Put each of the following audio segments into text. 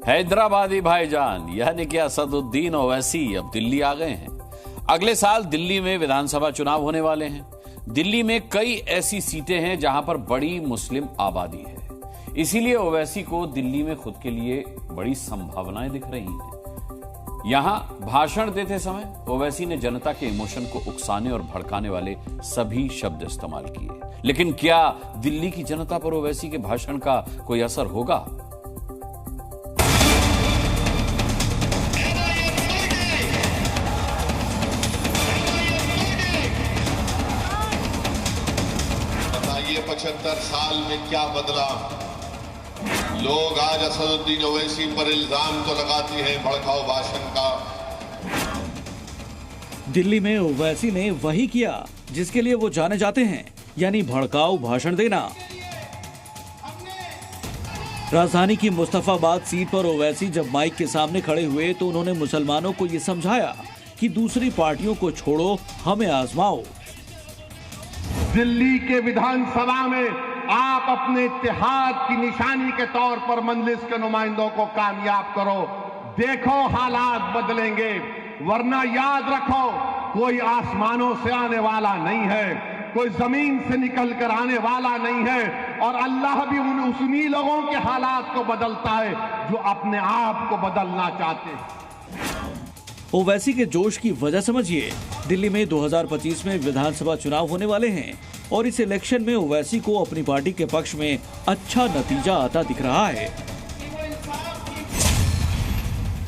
हैदराबादी भाईजान यानी कि असदुद्दीन ओवैसी अब दिल्ली आ गए हैं। अगले साल दिल्ली में विधानसभा चुनाव होने वाले हैं। दिल्ली में कई ऐसी सीटें हैं जहां पर बड़ी मुस्लिम आबादी है, इसीलिए ओवैसी को दिल्ली में खुद के लिए बड़ी संभावनाएं दिख रही हैं। यहां भाषण देते समय ओवैसी ने जनता के इमोशन को उकसाने और भड़काने वाले सभी शब्द इस्तेमाल किए। लेकिन क्या दिल्ली की जनता पर ओवैसी के भाषण का कोई असर होगा? बताइए 75 साल में क्या बदला? लोग आज असदुद्दीन ओवैसी पर इल्जाम तो लगाते हैं भड़काऊ भाषण का। दिल्ली में ओवैसी ने वही किया जिसके लिए वो जाने जाते हैं, यानी भड़काऊ भाषण देना। राजधानी की मुस्तफाबाद सीट पर ओवैसी जब माइक के सामने खड़े हुए तो उन्होंने मुसलमानों को ये समझाया कि दूसरी पार्टियों को छोड़ो, हमें आजमाओ। दिल्ली के विधानसभा में आप अपने इत्तेहाद की निशानी के तौर पर मंजलिस के नुमाइंदों को कामयाब करो। देखो हालात बदलेंगे, वरना याद रखो कोई आसमानों से आने वाला नहीं है, कोई जमीन से निकल कर आने वाला नहीं है, और अल्लाह भी उन्हीं लोगों के हालात को बदलता है जो अपने आप को बदलना चाहते हैं। ओवैसी के जोश की वजह समझिए। दिल्ली में 2025 में विधानसभा चुनाव होने वाले हैं और इस इलेक्शन में ओवैसी को अपनी पार्टी के पक्ष में अच्छा नतीजा आता दिख रहा है।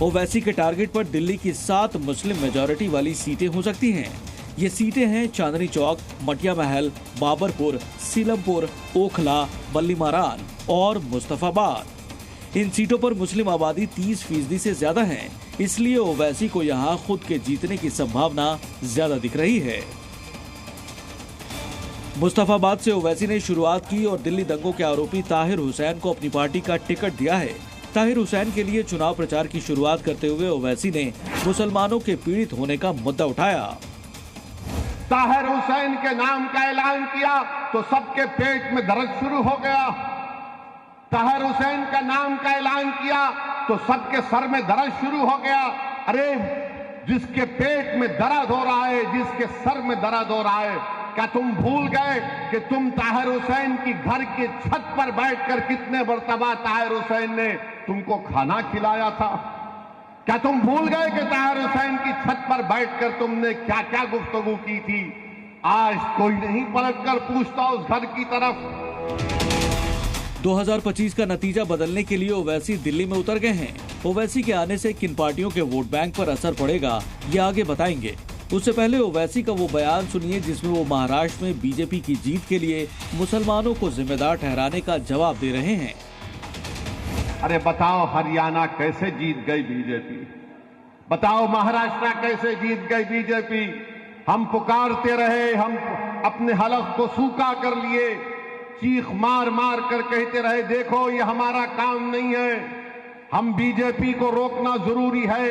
ओवैसी के टारगेट पर दिल्ली की 7 मुस्लिम मेजॉरिटी वाली सीटें हो सकती हैं। ये सीटें हैं चांदनी चौक, मटिया महल, बाबरपुर, सीलमपुर, ओखला, बल्लीमारान और मुस्तफाबाद। इन सीटों पर मुस्लिम आबादी 30% से ज्यादा है, इसलिए ओवैसी को यहां खुद के जीतने की संभावना ज्यादा दिख रही है। मुस्तफाबाद से ओवैसी ने शुरुआत की और दिल्ली दंगों के आरोपी ताहिर हुसैन को अपनी पार्टी का टिकट दिया है। ताहिर हुसैन के लिए चुनाव प्रचार की शुरुआत करते हुए ओवैसी ने मुसलमानों के पीड़ित होने का मुद्दा उठाया। ताहिर हुसैन के नाम का ऐलान किया तो सबके पेट में दर्द शुरू हो गया। ताहिर हुसैन का नाम का ऐलान किया तो सबके सर में दर्द शुरू हो गया। अरे जिसके पेट में दर्द हो रहा है, जिसके सर में दर्द हो रहा है, क्या तुम भूल गए कि तुम ताहिर हुसैन की घर की छत पर बैठकर कितने मर्तबा ताहिर हुसैन ने तुमको खाना खिलाया था? क्या तुम भूल गए कि ताहिर हुसैन की छत पर बैठकर तुमने क्या क्या गुफ्तगू की थी? आज कोई नहीं पलटकर पूछता उस घर की तरफ। 2025 का नतीजा बदलने के लिए ओवैसी दिल्ली में उतर गए हैं। ओवैसी के आने से किन पार्टियों के वोट बैंक पर असर पड़ेगा, ये आगे बताएंगे। उससे पहले ओवैसी का वो बयान सुनिए जिसमें वो महाराष्ट्र में बीजेपी की जीत के लिए मुसलमानों को जिम्मेदार ठहराने का जवाब दे रहे हैं। अरे बताओ हरियाणा कैसे जीत गई बीजेपी? बताओ महाराष्ट्र कैसे जीत गई बीजेपी? हम पुकारते रहे, हम अपने हलफ को सूखा कर लिए, चीख मार मार कर कहते रहे देखो ये हमारा काम नहीं है, हम बीजेपी को रोकना जरूरी है,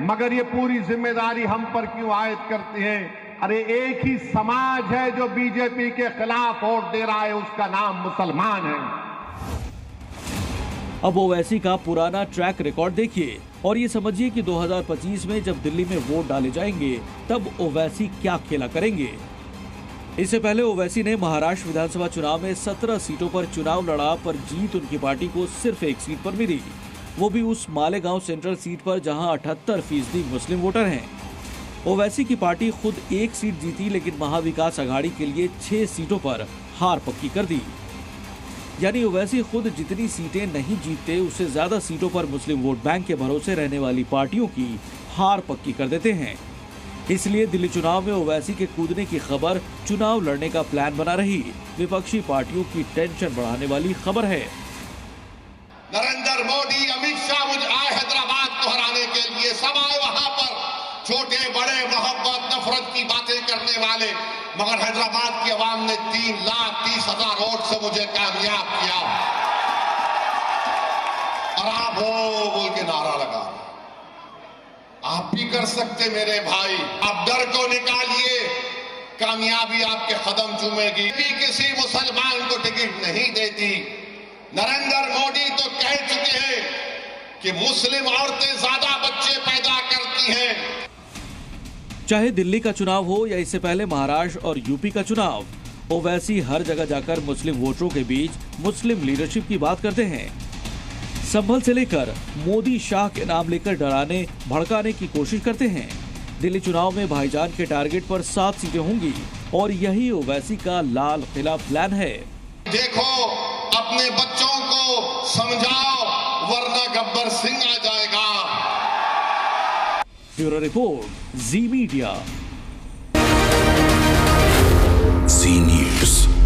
मगर ये पूरी जिम्मेदारी हम पर क्यों आयद करते हैं? अरे एक ही समाज है जो बीजेपी के खिलाफ वोट दे रहा है, उसका नाम मुसलमान है। अब ओवैसी का पुराना ट्रैक रिकॉर्ड देखिए और ये समझिए कि 2025 में जब दिल्ली में वोट डाले जाएंगे तब ओवैसी क्या खेला करेंगे। इससे पहले ओवैसी ने महाराष्ट्र विधानसभा चुनाव में 17 सीटों पर चुनाव लड़ा, पर जीत उनकी पार्टी को सिर्फ एक सीट पर मिली, वो भी उस मालेगांव सेंट्रल सीट पर जहां 78% मुस्लिम वोटर हैं। ओवैसी की पार्टी खुद एक सीट जीती, लेकिन महाविकास आघाड़ी के लिए 6 सीटों पर हार पक्की कर दी। यानी ओवैसी खुद जितनी सीटें नहीं जीतते उससे ज्यादा सीटों पर मुस्लिम वोट बैंक के भरोसे रहने वाली पार्टियों की हार पक्की कर देते हैं। इसलिए दिल्ली चुनाव में ओवैसी के कूदने की खबर चुनाव लड़ने का प्लान बना रही विपक्षी पार्टियों की टेंशन बढ़ाने वाली खबर है। नरेंद्र मोदी, अमित शाह मुझ आए हैदराबाद को हराने के लिए, सब आए वहां पर, छोटे बड़े मोहब्बत नफरत की बातें करने वाले, मगर हैदराबाद की आवाम ने 3,30,000 वोट से मुझे कामयाब किया। और आप हो बोल के नारा लगा, आप भी कर सकते मेरे भाई, आप डर को निकालिए, कामयाबी आपके कदम चूमेगी। भी किसी मुसलमान को टिकट नहीं देती। नरेंद्र मोदी तो कह चुके हैं कि मुस्लिम औरतें ज्यादा बच्चे पैदा करती हैं। चाहे दिल्ली का चुनाव हो या इससे पहले महाराष्ट्र और यूपी का चुनाव, ओवैसी हर जगह जाकर मुस्लिम वोटरों के बीच मुस्लिम लीडरशिप की बात करते हैं। संभल से लेकर मोदी शाह के नाम लेकर डराने भड़काने की कोशिश करते हैं। दिल्ली चुनाव में भाईजान के टारगेट पर 7 सीटें होंगी और यही ओवैसी का लाल किला प्लान है। देखो, अपने बच्चों को समझाओ, वरना गब्बर सिंह आ जाएगा। ब्यूरो रिपोर्ट, जी मीडिया। जी न्यूज़।